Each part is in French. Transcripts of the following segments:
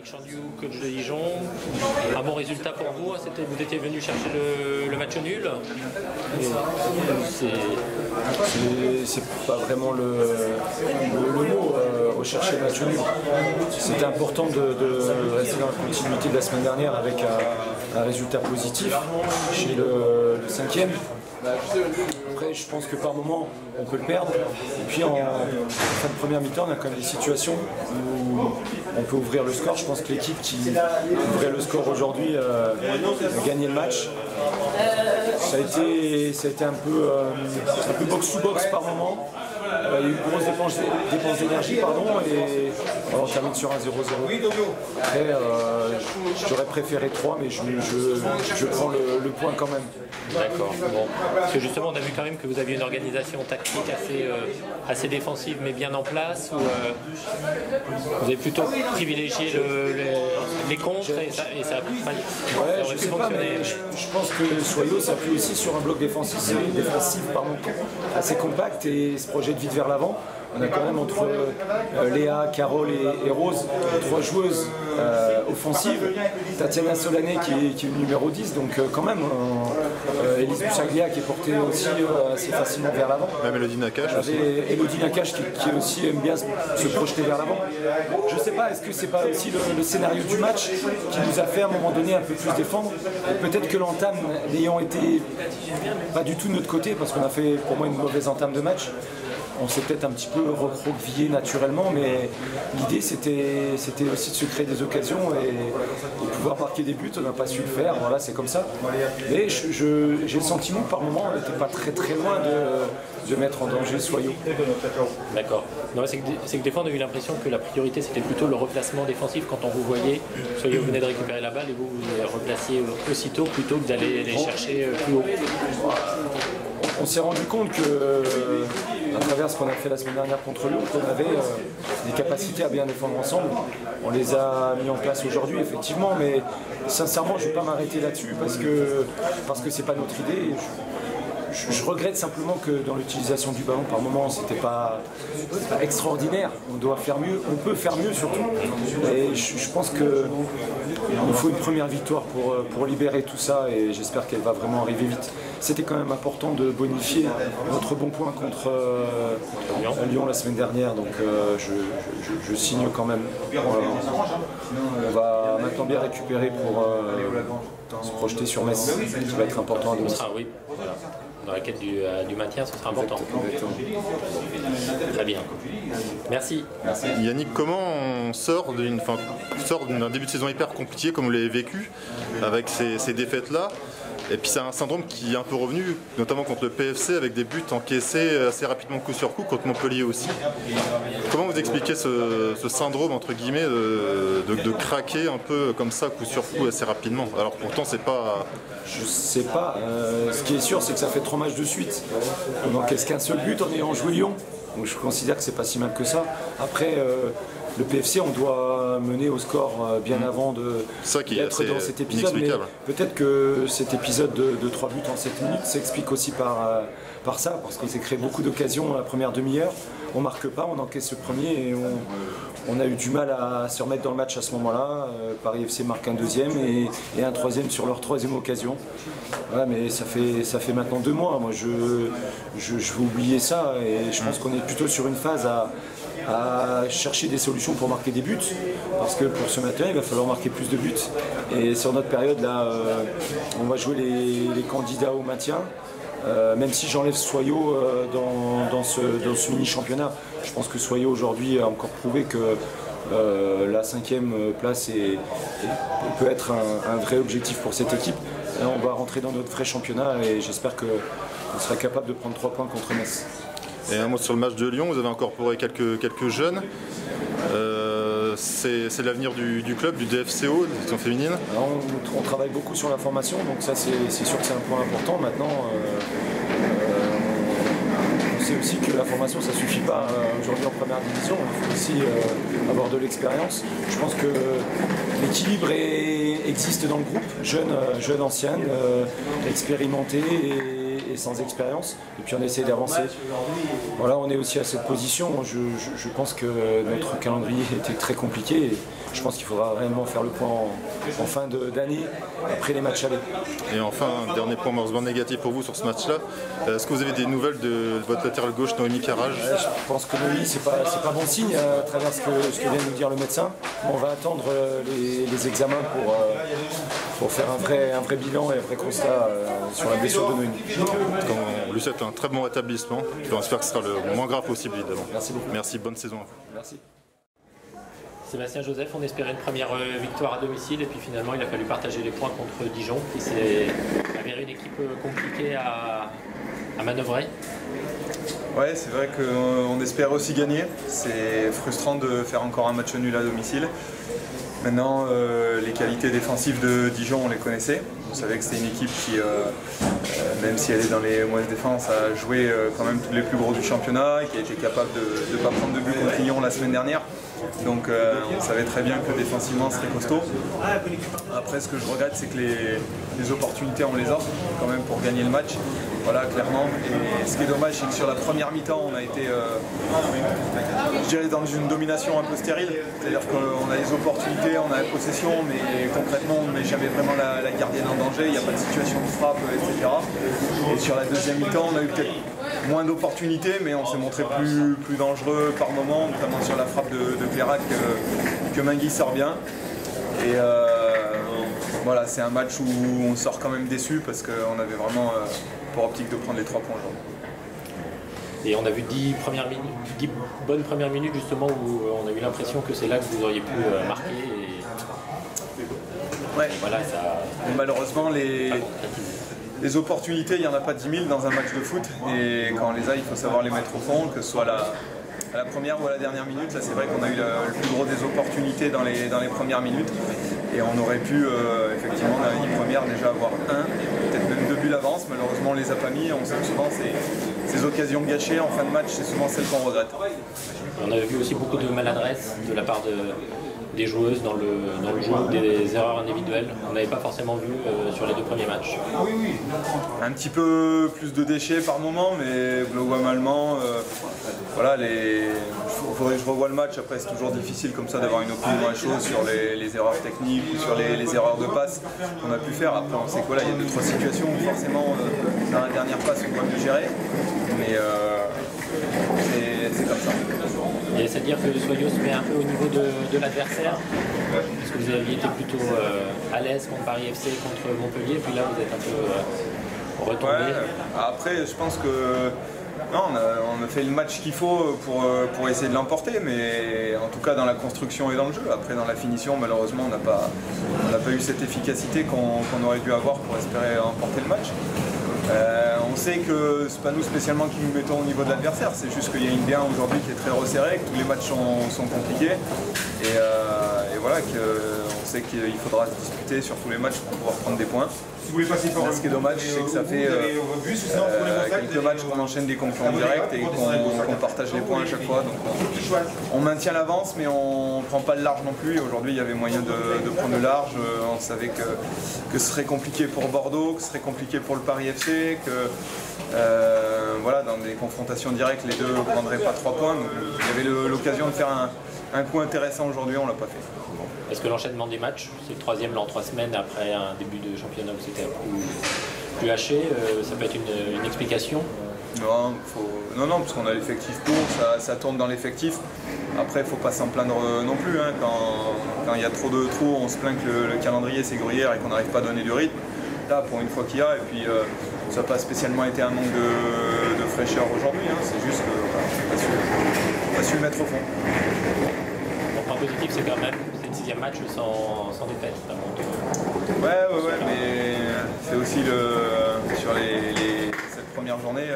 Chandiou, coach de Dijon. Un bon résultat pour vous, vous étiez venu chercher le match nul. C'est pas vraiment le mot, rechercher le match nul. C'était important de rester dans la continuité de la semaine dernière avec un résultat positif chez le 5e. Après, je pense que par moment, on peut le perdre. Et puis, en fin de première mi-temps, on a quand même des situations où on peut ouvrir le score. Je pense que l'équipe qui ouvrait le score aujourd'hui a gagné le match. Ça a été un peu box-to-box par moment. Il y a eu une grosse dépense d'énergie, et on termine sur un 0-0. Après, j'aurais préféré 3, mais je prends le point quand même. D'accord. Bon. Parce que justement, on a vu quand même que vous aviez une organisation tactique assez défensive, mais bien en place, où vous avez plutôt privilégié les contres, et ça aurait pu fonctionner. Je pense que Soyaux s'appuie aussi sur un bloc défensif assez compact et se projette vite vers l'avant. On a quand même entre Léa, Carole et Rose 3 joueuses offensives. Tatiana Solané qui est le numéro 10, donc quand même Elise Bussaglia qui est portée aussi assez facilement vers l'avant. Même Elodie Nakache aussi. Elodie Nakache qui aussi aime bien se projeter vers l'avant. Je ne sais pas, est-ce que c'est pas aussi le scénario du match qui nous a fait à un moment donné un peu plus défendre. Peut-être que l'entame n'ayant été pas du tout de notre côté, parce qu'on a fait pour moi une mauvaise entame de match. On s'est peut-être un petit peu recroquevillé naturellement, mais l'idée c'était aussi de se créer des occasions et de pouvoir marquer des buts. On n'a pas su le faire, voilà, c'est comme ça. Mais j'ai le sentiment que par moment on n'était pas très loin de mettre en danger Soyaux. D'accord. C'est que des fois on a eu l'impression que la priorité c'était plutôt le replacement défensif quand on vous voyait. Soyaux venait de récupérer la balle et vous les replaciez aussitôt plutôt que d'aller les chercher plus haut. On s'est rendu compte que, à travers ce qu'on a fait la semaine dernière contre Lyon, qu'on avait des capacités à bien défendre ensemble. On les a mis en place aujourd'hui, effectivement, mais sincèrement, je ne vais pas m'arrêter là-dessus parce que c'est pas notre idée. Je regrette simplement que dans l'utilisation du ballon, par moment, c'était pas extraordinaire. On doit faire mieux, on peut faire mieux surtout. Et je pense qu'il nous faut une première victoire pour libérer tout ça et j'espère qu'elle va vraiment arriver vite. C'était quand même important de bonifier notre bon point contre Lyon la semaine dernière, donc je signe quand même. On va maintenant bien récupérer pour se projeter sur Metz, qui va être important à nous. Ah oui, voilà. Dans la quête du maintien, ce sera important. Exactement. Très bien. Merci. Yannick, comment on sort d'un début de saison hyper compliqué comme vous l'avez vécu, avec ces défaites-là? Et puis c'est un syndrome qui est un peu revenu, notamment contre le PFC, avec des buts encaissés assez rapidement coup sur coup, contre Montpellier aussi. Comment vous expliquez ce syndrome, entre guillemets, de craquer un peu comme ça, coup sur coup, assez rapidement? Alors pourtant c'est pas... Je sais pas. Ce qui est sûr, c'est que ça fait 3 matchs de suite. On n'encaisse qu'un seul but en ayant joué Lyon. Donc je considère que c'est pas si mal que ça. Après, le PFC, on doit mener au score bien avant d'être dans cet épisode. Mais peut-être que cet épisode de 3 buts en 7 minutes s'explique aussi par ça, parce qu'on s'est créé beaucoup d'occasions la première demi-heure. On marque pas, on encaisse le premier et on a eu du mal à se remettre dans le match à ce moment-là. Paris FC marque un deuxième et un troisième sur leur 3e occasion. Voilà, mais ça fait maintenant 2 mois. Moi, je veux oublier ça et je pense qu'on est plutôt sur une phase à chercher des solutions pour marquer des buts, parce que pour ce matin il va falloir marquer plus de buts et sur notre période là on va jouer les candidats au maintien, même si j'enlève Soyaux dans ce mini-championnat. Je pense que Soyaux aujourd'hui a encore prouvé que la 5e place peut être un vrai objectif pour cette équipe. Là, on va rentrer dans notre vrai championnat et j'espère qu'on sera capable de prendre 3 points contre Metz. Et un mot sur le match de Lyon, vous avez incorporé quelques jeunes. C'est l'avenir du club, du DFCO, de section féminine. Alors, on travaille beaucoup sur la formation, donc ça c'est sûr que c'est un point important. Maintenant, on sait aussi que la formation ça ne suffit pas aujourd'hui en première division, il faut aussi avoir de l'expérience. Je pense que l'équilibre existe dans le groupe, jeunes, anciennes, expérimentés et sans expérience, et puis on essaie d'avancer. Voilà, on est aussi à cette position. Je pense que notre calendrier était très compliqué et je pense qu'il faudra réellement faire le point en fin d'année, après les matchs allés. Et enfin, un dernier point malheureusement négatif pour vous sur ce match-là. Est-ce que vous avez des nouvelles de votre latéral gauche, Noémie Carrage? Je pense que Noémie, c'est pas bon signe à travers ce que vient de nous dire le médecin. On va attendre les examens pour faire un vrai bilan et un vrai constat sur la blessure de Noémie. On lui souhaite un très bon rétablissement. On espère que ce sera le moins grave possible, évidemment. Merci beaucoup. Merci, bonne saison à vous. Merci. Sébastien Joseph, on espérait une première victoire à domicile et puis finalement il a fallu partager les points contre Dijon qui s'est avéré une équipe compliquée à manœuvrer. Ouais, c'est vrai qu'on espérait aussi gagner. C'est frustrant de faire encore un match nul à domicile. Maintenant, les qualités défensives de Dijon, on les connaissait. On savait que c'était une équipe qui, même si elle est dans les mauvaises défenses, a joué quand même tous les plus gros du championnat et qui a été capable de ne pas prendre de but contre Lyon la semaine dernière. Donc on savait très bien que défensivement c'était costaud. Après ce que je regrette c'est que les opportunités on les a quand même pour gagner le match. Voilà clairement. Et ce qui est dommage c'est que sur la première mi-temps on a été je dirais dans une domination un peu stérile. C'est-à-dire qu'on a les opportunités, on a la possession, mais concrètement on ne met jamais vraiment la gardienne en danger, il n'y a pas de situation de frappe, etc. Et sur la deuxième mi-temps on a eu peut-être moins d'opportunités, mais on s'est montré plus dangereux par moment, notamment sur la frappe de Clairac que Mingui sort bien. Et voilà, c'est un match où on sort quand même déçu parce qu'on avait vraiment pour optique de prendre les 3 points aujourd'hui. Et on a vu 10 bonnes premières minutes justement où on a eu l'impression que c'est là que vous auriez pu marquer. Ouais. Et voilà, ça... Malheureusement, les opportunités, il n'y en a pas 10 000 dans un match de foot. Et quand on les a, il faut savoir les mettre au fond, que ce soit à la première ou à la dernière minute. Là, c'est vrai qu'on a eu le plus gros des opportunités dans les premières minutes. Et on aurait pu, effectivement, dans les 10 premières, déjà avoir peut-être même 2 buts d'avance. Malheureusement, on ne les a pas mis. On sait que souvent, ces occasions gâchées en fin de match, c'est souvent celles qu'on regrette. On avait vu aussi beaucoup de maladresse de la part des joueuses dans le jeu, des erreurs individuelles. On n'avait pas forcément vu sur les 2 premiers matchs. Un petit peu plus de déchets par moment, mais globalement, voilà, il faudrait que je revoie le match. Après, c'est toujours difficile comme ça d'avoir une opinion à chaud sur les erreurs techniques ou sur les erreurs de passe qu'on a pu faire. Après, on sait que voilà, il y a 2-3 situations où forcément, dans la dernière passe, on doit mieux gérer. Mais c'est comme ça. Et c'est-à-dire que Soyaux se met un peu au niveau de l'adversaire, parce que vous aviez été plutôt à l'aise contre Paris FC, contre Montpellier, puis là vous êtes un peu retombé. Ouais, après, je pense que non, on a fait le match qu'il faut pour essayer de l'emporter, mais en tout cas dans la construction et dans le jeu. Après, dans la finition, malheureusement, on n'a pas eu cette efficacité qu'on aurait dû avoir pour espérer emporter le match. On sait que c'est pas nous spécialement qui nous mettons au niveau de l'adversaire, c'est juste qu'il y a une B1 aujourd'hui qui est très resserrée, que tous les matchs sont compliqués et voilà qu'on sait qu'il faudra se disputer sur tous les matchs pour pouvoir prendre des points. Ce qui est dommage, c'est que ça fait quelques matchs qu'on enchaîne des concurrents directs et qu'on partage les points à chaque fois. Donc on maintient l'avance, mais on ne prend pas le large non plus. Aujourd'hui, il y avait moyen de prendre le large. On savait que ce serait compliqué pour Bordeaux, que ce serait compliqué pour le Paris FC, que voilà, dans des confrontations directes, les deux ne prendraient pas 3 points. Donc, il y avait l'occasion de faire un coup intéressant aujourd'hui, on ne l'a pas fait. Est-ce que l'enchaînement des matchs, c'est le 3e là en 3 semaines après un début de championnat où c'était plus haché, ça peut être une explication? Non, parce qu'on a l'effectif pour, ça tourne dans l'effectif. Après, il ne faut pas s'en plaindre non plus. Hein. Quand il y a trop de trous, on se plaint que le calendrier c'est gruyère et qu'on n'arrive pas à donner du rythme. Là, pour une fois qu'il y a, et puis ça n'a pas spécialement été un manque de fraîcheur aujourd'hui. Hein. C'est juste qu'on n'a pas su le mettre au fond. Le point positif, c'est quand même c'est le 6e match sans défaite. Ouais, mais c'est aussi sur cette première journée,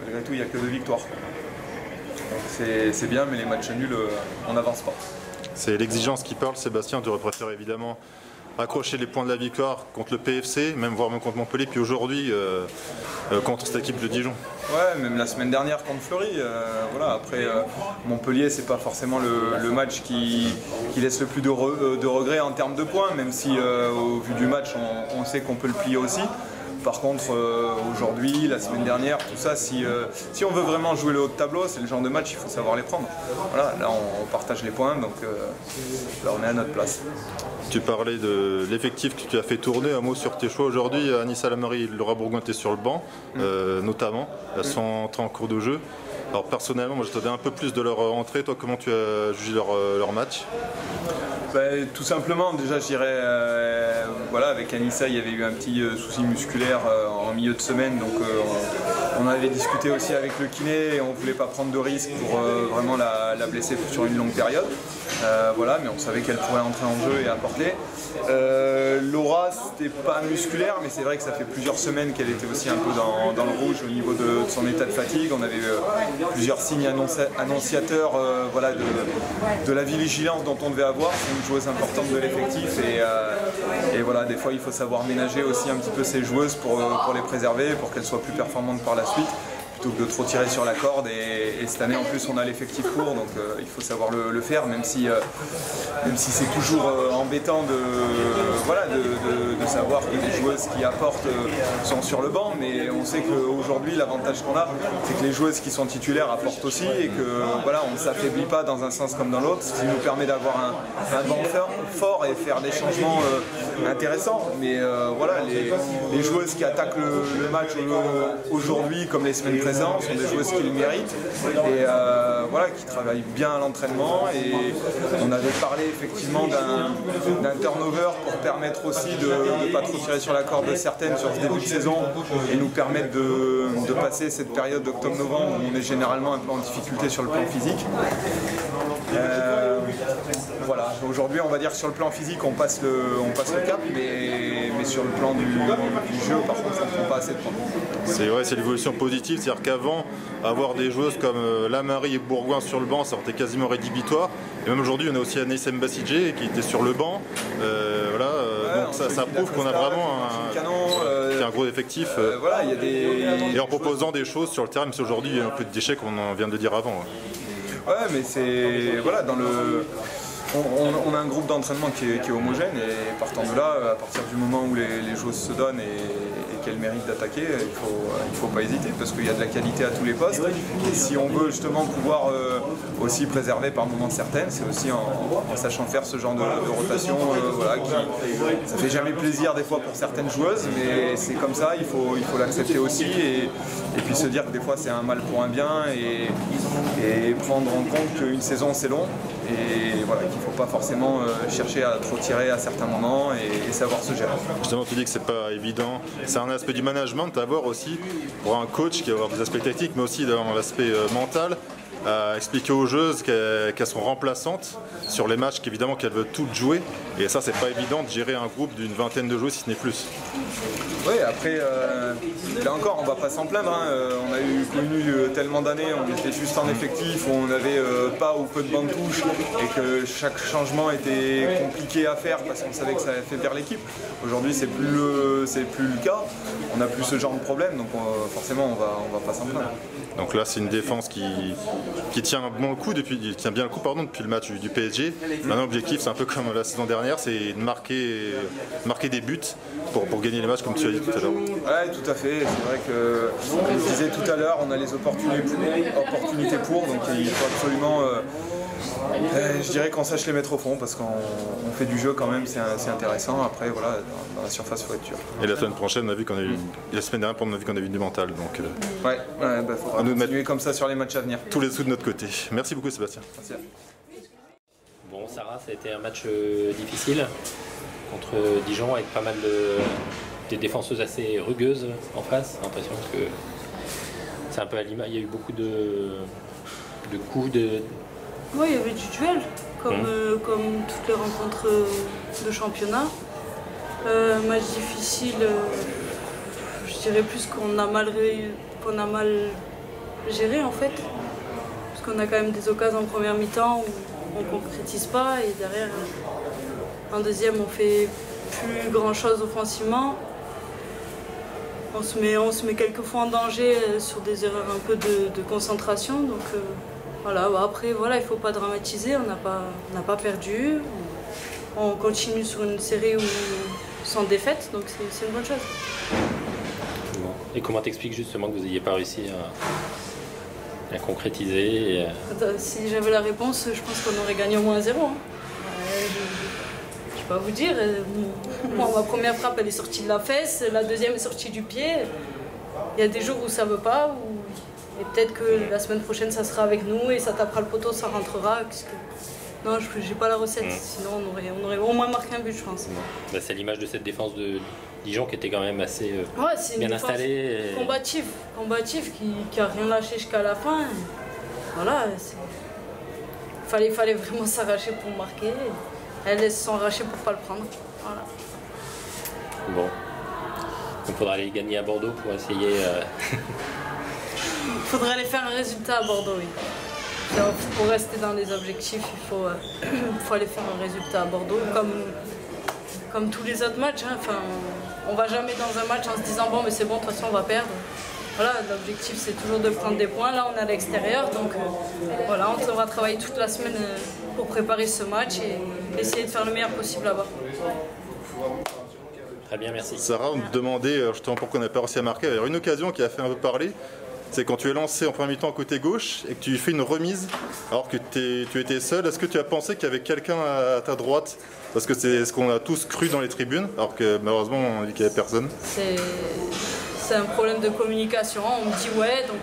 malgré tout, il n'y a que 2 victoires. Donc c'est bien, mais les matchs nuls, on n'avance pas. C'est l'exigence qui parle, Sébastien. Tu aurais préféré évidemment accrocher les points de la victoire contre le PFC, voire même contre Montpellier, puis aujourd'hui contre cette équipe de Dijon. Ouais, même la semaine dernière contre Fleury. Voilà. Après, Montpellier, c'est pas forcément le match qui laisse le plus de regrets en termes de points, même si au vu du match, on sait qu'on peut le plier aussi. Par contre, aujourd'hui, la semaine dernière, tout ça, si on veut vraiment jouer le haut de tableau, c'est le genre de match, il faut savoir les prendre. Voilà, là on partage les points, donc là on est à notre place. Tu parlais de l'effectif que tu as fait tourner, un mot sur tes choix aujourd'hui. Anissa Lamary, Laura Bourgoin était sur le banc, notamment. Elles sont entrées en cours de jeu. Alors personnellement, moi je t'avais un peu plus de leur entrée. Toi, comment tu as jugé leur match? Tout simplement, déjà je dirais, voilà, avec Anissa il y avait eu un petit souci musculaire en milieu de semaine, donc on avait discuté aussi avec le kiné et on ne voulait pas prendre de risque pour vraiment la blesser sur une longue période. Voilà, mais on savait qu'elle pourrait entrer en jeu et apporter. Laura, c'était pas musculaire, mais c'est vrai que ça fait plusieurs semaines qu'elle était aussi un peu dans le rouge au niveau de son état de fatigue. On avait plusieurs signes annonciateurs voilà, de la vigilance dont on devait avoir. C'est une joueuse importante de l'effectif et voilà, des fois il faut savoir ménager aussi un petit peu ces joueuses pour les préserver, pour qu'elles soient plus performantes par la suite, plutôt que de trop tirer sur la corde. Et cette année en plus on a l'effectif court, donc il faut savoir le faire, même si c'est toujours embêtant de savoir que les joueuses qui apportent sont sur le banc, mais on sait qu'aujourd'hui l'avantage qu'on a, c'est que les joueuses qui sont titulaires apportent aussi et que voilà, on ne s'affaiblit pas dans un sens comme dans l'autre, ce qui nous permet d'avoir un banc fort et faire des changements intéressants. Mais voilà, les joueuses qui attaquent le match aujourd'hui comme les semaines présentes sont des joueuses qui le méritent et voilà, qui travaillent bien à l'entraînement. Et on avait parlé effectivement d'un turnover pour permettre aussi de ne pas trop tirer sur la corde de certaines sur ce début de saison et nous permettre de passer cette période d'octobre-novembre où on est généralement un peu en difficulté sur le plan physique. Voilà, aujourd'hui on va dire que sur le plan physique on passe le cap, mais sur le plan du jeu par contre on ne prend pas assez de points. C'est vrai, c'est l'évolution positive, c'est-à-dire qu'avant, avoir des joueuses comme Lamary et Bourgoin sur le banc, ça aurait été quasiment rédhibitoire. Et même aujourd'hui, on a aussi Anaïs Mbassidje qui était sur le banc. Voilà, donc ça prouve qu'on a vraiment un gros effectif. Voilà, y a des... Et en proposant des choses sur le terrain, même si aujourd'hui il y a un peu de déchets comme on vient de le dire avant. Ouais, mais c'est... Voilà, dans le... On a un groupe d'entraînement qui est homogène et partant de là, à partir du moment où les joueuses se donnent et qu'elles méritent d'attaquer, il faut pas hésiter parce qu'il y a de la qualité à tous les postes. Et si on veut justement pouvoir aussi préserver par moments certaines, c'est aussi en sachant faire ce genre de rotation. Voilà, ça fait jamais plaisir des fois pour certaines joueuses, mais c'est comme ça, il faut l'accepter aussi et puis se dire que des fois c'est un mal pour un bien et prendre en compte qu'une saison c'est long. Et voilà, qu'il ne faut pas forcément chercher à trop tirer à certains moments et savoir se gérer. Justement, tu dis que c'est pas évident. C'est un aspect du management à voir aussi pour un coach qui va avoir des aspects techniques, mais aussi dans l'aspect mental. À expliquer aux joueuses qu'elles sont remplaçantes sur les matchs, qu'évidemment qu'elles veulent toutes jouer. Et ça, c'est pas évident de gérer un groupe d'une vingtaine de joueuses, si ce n'est plus. Oui, après, là encore, on va pas s'en plaindre. Hein. On a connu tellement d'années, on était juste en effectif, où on n'avait pas ou peu de bandes touches et que chaque changement était compliqué à faire parce qu'on savait que ça allait faire vers l'équipe. Aujourd'hui, c'est plus le cas. On n'a plus ce genre de problème, donc forcément, on va pas s'en plaindre. Donc là, c'est une défense qui tient bien le coup depuis le match du PSG. Maintenant, l'objectif, c'est un peu comme la saison dernière, c'est de marquer des buts pour gagner les matchs, comme tu as dit tout à l'heure. Oui, tout à fait. C'est vrai que, comme je disais tout à l'heure, on a les opportunités pour, donc il faut absolument... je dirais qu'on sache les mettre au fond parce qu'on fait du jeu quand même, c'est intéressant. Après, voilà, dans la surface, il faut être sûr. Et la semaine prochaine, on a vu qu'on a eu, la semaine dernière, on a vu qu'on a eu du mental. Donc, ouais, faudra continuer comme ça sur les matchs à venir. Tous les sous de notre côté. Merci beaucoup, Sébastien. Merci. Bon, Sarah, ça a été un match difficile contre Dijon avec pas mal des défenseuses assez rugueuses en face. J'ai l'impression que c'est un peu à l'image. Il y a eu beaucoup de coups de. Oui, il y avait du duel, comme toutes les rencontres de championnat. Match difficile, je dirais plus qu'on a mal géré en fait. Parce qu'on a quand même des occasions en première mi-temps où on ne concrétise pas et derrière, en deuxième, on fait plus grand chose offensivement. On se met quelquefois en danger sur des erreurs un peu de concentration. Donc, voilà, après, voilà, il ne faut pas dramatiser, on n'a pas perdu. On continue sur une série sans défaite, donc c'est une bonne chose. Et comment t'expliques justement que vous n'ayez pas réussi à concrétiser Si j'avais la réponse, je pense qu'on aurait gagné au moins 0. Je peux pas vous dire. Moi, ma première frappe, elle est sortie de la fesse, la deuxième est sortie du pied. Il y a des jours où ça veut pas, et peut-être que la semaine prochaine, ça sera avec nous et ça tapera le poteau, ça rentrera. Non, j'ai pas la recette, sinon on aurait au moins marqué un but, je pense. Bah, c'est l'image de cette défense de Dijon qui était quand même assez bien installée. Combative qui a rien lâché jusqu'à la fin. Voilà, fallait vraiment s'arracher pour marquer. Elle laisse s'enracher pour pas le prendre. Voilà. Bon, il faudra aller gagner à Bordeaux pour essayer. Il faudrait aller faire un résultat à Bordeaux, oui. Pour rester dans les objectifs, il faut aller faire un résultat à Bordeaux, comme tous les autres matchs. Hein. Enfin, on va jamais dans un match en se disant bon mais c'est bon, de toute façon on va perdre. Voilà, l'objectif c'est toujours de prendre des points. Là on est à l'extérieur, donc voilà, on va travailler toute la semaine pour préparer ce match et essayer de faire le meilleur possible là-bas. Très bien, merci. Sarah, on me demandait justement pourquoi on n'a pas réussi à marquer. Il y a une occasion qui a fait un peu parler. C'est quand tu es lancé en première mi-temps côté gauche et que tu fais une remise alors que tu étais seul. Est-ce que tu as pensé qu'il y avait quelqu'un à ta droite? Parce que c'est ce qu'on a tous cru dans les tribunes, alors que malheureusement on a vu qu'il n'y avait personne. C'est un problème de communication. On me dit ouais, donc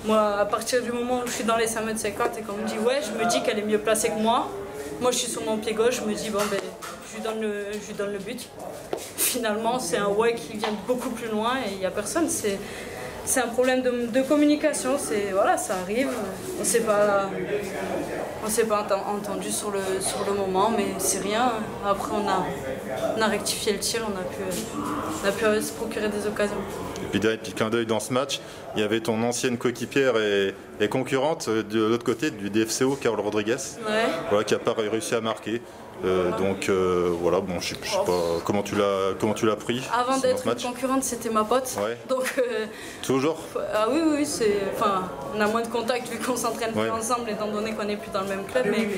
moi à partir du moment où je suis dans les 5,50 m et qu'on me dit ouais, je me dis qu'elle est mieux placée que moi. Moi je suis sur mon pied gauche, je me dis bon ben je lui donne le but. Finalement c'est un ouais qui vient beaucoup plus loin et il n'y a personne. C'est un problème de communication, voilà, ça arrive, on s'est pas entendu sur le moment, mais c'est rien. Après on a rectifié le tir, on a pu se procurer des occasions. Et puis dernier petit clin d'œil dans ce match, il y avait ton ancienne coéquipière et concurrente de l'autre côté du DFCO, Carole Rodriguez, voilà, qui n'a pas réussi à marquer. Donc voilà, bon, je sais pas comment tu l'as pris. Avant d'être une concurrente, c'était ma pote. Ouais. Donc, toujours. Ah oui, on a moins de contact vu qu'on s'entraîne plus ensemble, étant donné qu'on n'est plus dans le même club. Mais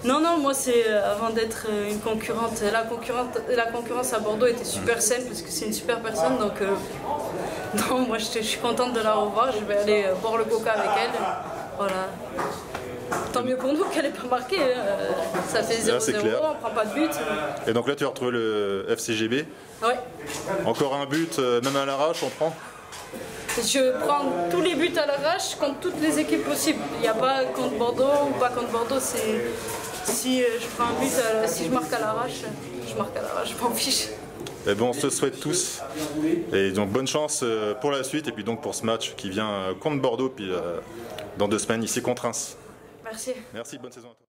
non, moi c'est avant d'être une concurrente. La concurrence à Bordeaux était super saine parce que c'est une super personne. Donc non, moi je suis contente de la revoir. Je vais aller boire le coca avec elle. Voilà. Tant mieux pour nous qu'elle n'ait pas marqué. Ça fait 0-0, on prend pas de but. Et donc là, tu as retrouvé le FCGB. Ouais. Encore un but, même à l'arrache, on prend. Je prends tous les buts à l'arrache contre toutes les équipes possibles. Il n'y a pas contre Bordeaux ou pas contre Bordeaux. Si je prends un but, si je marque à l'arrache, je marque à l'arrache, je m'en fiche. Et bon, on se souhaite tous. Et donc bonne chance pour la suite et puis donc pour ce match qui vient contre Bordeaux, puis dans 2 semaines ici contre Reims. Merci. Merci, bonne saison à toi.